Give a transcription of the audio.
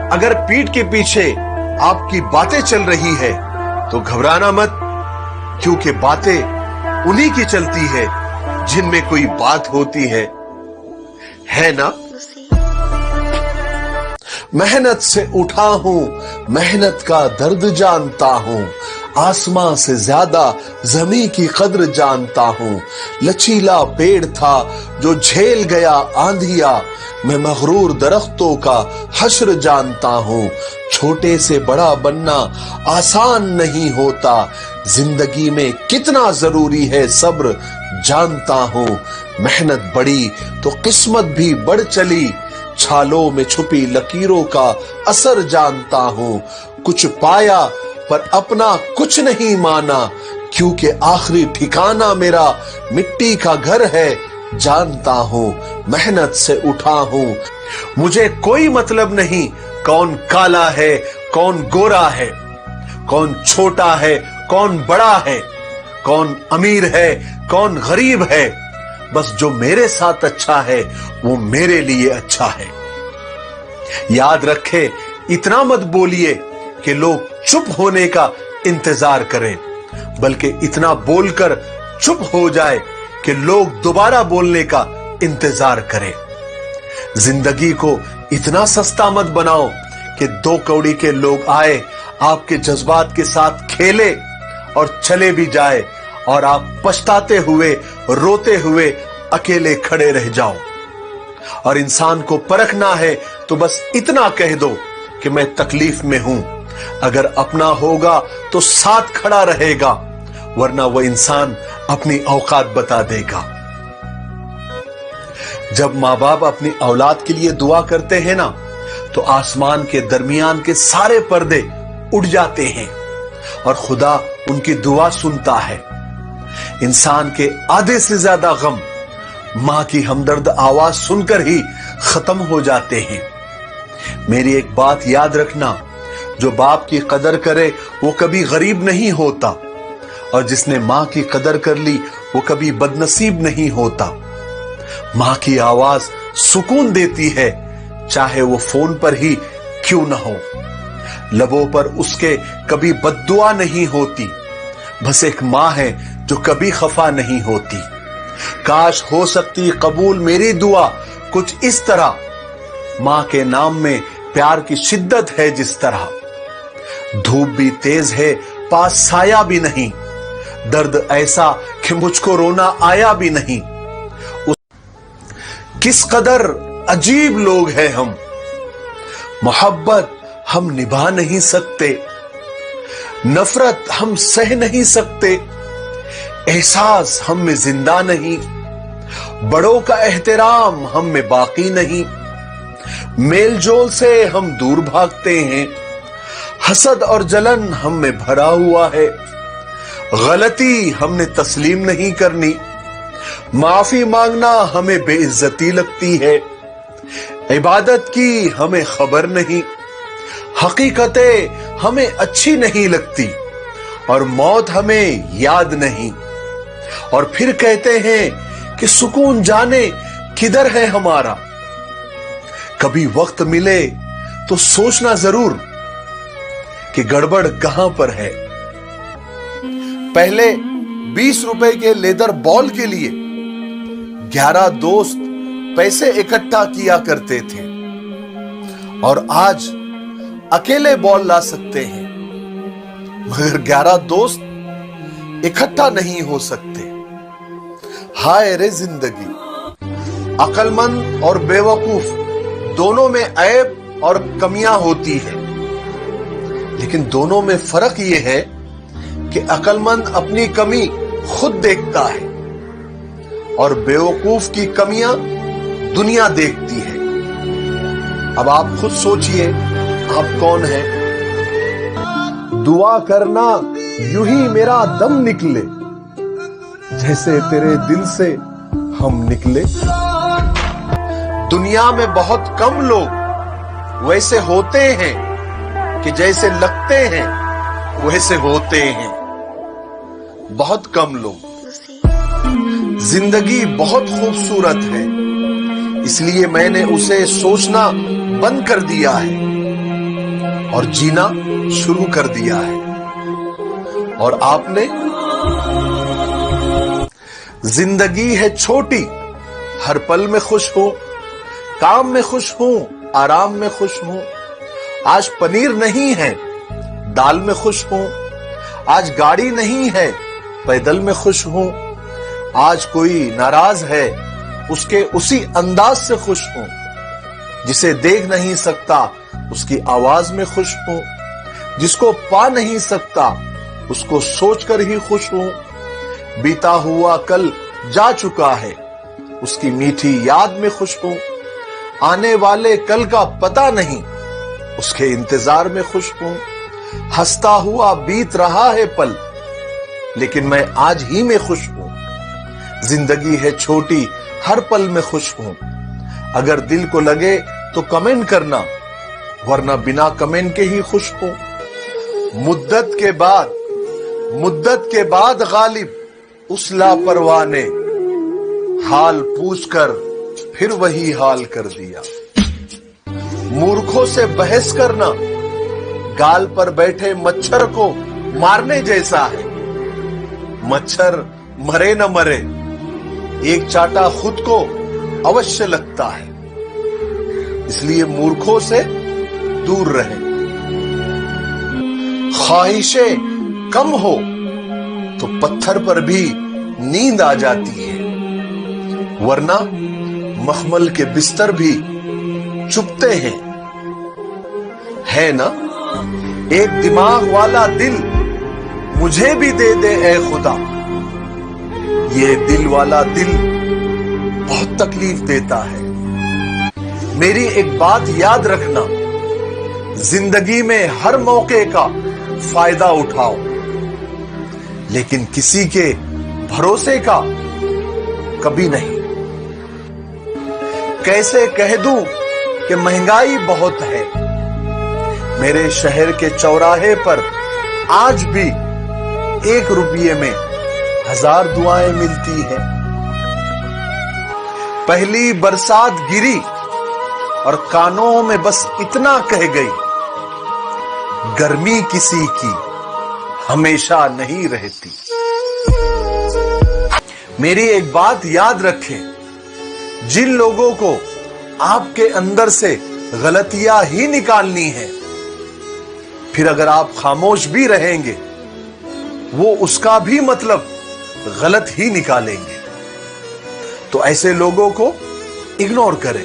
अगर पीठ के पीछे आपकी बातें चल रही है तो घबराना मत, क्योंकि बातें उन्हीं की चलती है जिनमें कोई बात होती है ना? मेहनत से उठा हूं, मेहनत का दर्द जानता हूं, आसमां से ज्यादा जमीन की कद्र जानता हूं। लचीला पेड़ था जो झेल गया आंधिया, मैं मगरूर दरख्तों का हश्र जानता हूं। छोटे से बड़ा बनना आसान नहीं होता, जिंदगी में कितना जरूरी है सब्र जानता हूं। मेहनत बढ़ी तो किस्मत भी बढ़ चली, छालों में छुपी लकीरों का असर जानता हूं। कुछ पाया पर अपना कुछ नहीं माना, क्योंकि आखिरी ठिकाना मेरा मिट्टी का घर है जानता हूं। मेहनत से उठा हूं, मुझे कोई मतलब नहीं कौन काला है कौन गोरा है, कौन छोटा है कौन बड़ा है, कौन अमीर है कौन गरीब है। बस जो मेरे साथ अच्छा है वो मेरे लिए अच्छा है। याद रखे, इतना मत बोलिए कि लोग चुप होने का इंतजार करें, बल्कि इतना बोलकर चुप हो जाए कि लोग दोबारा बोलने का इंतजार करें। जिंदगी को इतना सस्ता मत बनाओ कि 2 कौड़ी के लोग आए, आपके जज्बात के साथ खेले और चले भी जाए, और आप पछताते हुए रोते हुए अकेले खड़े रह जाओ। और इंसान को परखना है तो बस इतना कह दो कि मैं तकलीफ में हूं, अगर अपना होगा तो साथ खड़ा रहेगा, वरना वो इंसान अपनी औकात बता देगा। जब माँ बाप अपनी औलाद के लिए दुआ करते हैं ना, तो आसमान के दरमियान के सारे पर्दे उड़ जाते हैं और खुदा उनकी दुआ सुनता है। इंसान के आधे से ज्यादा गम मां की हमदर्द आवाज सुनकर ही खत्म हो जाते हैं। मेरी एक बात याद रखना, जो बाप की कदर करे वो कभी गरीब नहीं होता, और जिसने मां की कदर कर ली वो कभी बदनसीब नहीं होता। मां की आवाज सुकून देती है, चाहे वो फोन पर ही क्यों ना हो। लबों पर उसके कभी बद्दुआ नहीं होती, बस एक मां है जो कभी खफा नहीं होती। काश हो सकती कबूल मेरी दुआ कुछ इस तरह, मां के नाम में प्यार की शिद्दत है जिस तरह। धूप भी तेज है पास साया भी नहीं, दर्द ऐसा कि मुझको रोना आया भी नहीं। किस कदर अजीब लोग हैं हम, मोहब्बत हम निभा नहीं सकते, नफरत हम सह नहीं सकते, एहसास हम में जिंदा नहीं, बड़ों का एहतराम हम में बाकी नहीं, मेल जोल से हम दूर भागते हैं, हसद और जलन हम में भरा हुआ है, गलती हमने तस्लीम नहीं करनी, माफी मांगना हमें बेइज्जती लगती है, इबादत की हमें खबर नहीं, हकीकतें हमें अच्छी नहीं लगती, और मौत हमें याद नहीं। और फिर कहते हैं कि सुकून जाने किधर है हमारा। कभी वक्त मिले तो सोचना जरूर कि गड़बड़ कहां पर है। पहले 20 रुपए के लेदर बॉल के लिए 11 दोस्त पैसे इकट्ठा किया करते थे, और आज अकेले बॉल ला सकते हैं, मगर 11 दोस्त इकट्ठा नहीं हो सकते। हाय रे जिंदगी, अक्लमंद और बेवकूफ दोनों में ऐब और कमियां होती है, लेकिन दोनों में फर्क यह है कि अक्लमंद अपनी कमी खुद देखता है और बेवकूफ की कमियां दुनिया देखती है। अब आप खुद सोचिए आप कौन हैं? दुआ करना यूं ही मेरा दम निकले, जैसे तेरे दिल से हम निकले। दुनिया में बहुत कम लोग वैसे होते हैं कि जैसे लगते हैं वैसे होते हैं, बहुत कम लोग। जिंदगी बहुत खूबसूरत है, इसलिए मैंने उसे सोचना बंद कर दिया है। اور جینا شروع کر دیا ہے. اور آپ نے زندگی ہے چھوٹی، ہر پل میں خوش ہوں، کام میں خوش ہوں، آرام میں خوش ہوں. آج پنیر نہیں ہے، دال میں خوش ہوں. آج گاڑی نہیں ہے، پیدل میں خوش ہوں. آج کوئی ناراض ہے، اس کے اسی انداز سے خوش ہوں. جسے دیکھ نہیں سکتا اس کی آواز میں خوش ہوں. جس کو پا نہیں سکتا اس کو سوچ کر ہی خوش ہوں. بیتا ہوا کل جا چکا ہے، اس کی میٹھی یاد میں خوش ہوں. آنے والے کل کا پتہ نہیں، اس کے انتظار میں خوش ہوں. ہنستا ہوا بیت رہا ہے پل، لیکن میں آج ہی میں خوش ہوں. زندگی ہے چھوٹی، ہر پل میں خوش ہوں. اگر دل کو لگے تو کمنٹ کرنا، ورنہ بنا کمنٹ کے ہی خوش ہوں. مدت کے بعد غالب اس لاپرواہ نے حال پوچھ کر پھر وہی حال کر دیا. مورکھوں سے بحث کرنا گال پر بیٹھے مچھر کو مارنے جیسا ہے. مچھر مرے نہ مرے، ایک چاٹا خود کو اوشیہ لگتا ہے. اس لیے مورکھوں سے دور رہیں. خواہشیں کم ہو تو پتھر پر بھی نیند آ جاتی ہے، ورنہ مخمل کے بستر بھی چپتے ہیں. ہے نا ایک دماغ والا دل، مجھے بھی دے دے اے خدا. یہ دل والا دل بہت تکلیف دیتا ہے. میری ایک بات یاد رکھنا، زندگی میں ہر موقع کا فائدہ اٹھاؤ، لیکن کسی کے بھروسے کا کبھی نہیں. کیسے کہہ دوں کہ مہنگائی بہت ہے، میرے شہر کے چوراہے پر آج بھی 1 روپیے میں 1000 دعائیں ملتی ہیں. پہلی برسات گری اور کانوں میں بس اتنا کہہ گئی، گرمی کسی کی ہمیشہ نہیں رہتی. میری ایک بات یاد رکھیں، جن لوگوں کو آپ کے اندر سے غلطیاں ہی نکالنی ہیں، پھر اگر آپ خاموش بھی رہیں گے وہ اس کا بھی مطلب غلط ہی نکالیں گے. تو ایسے لوگوں کو اگنور کریں.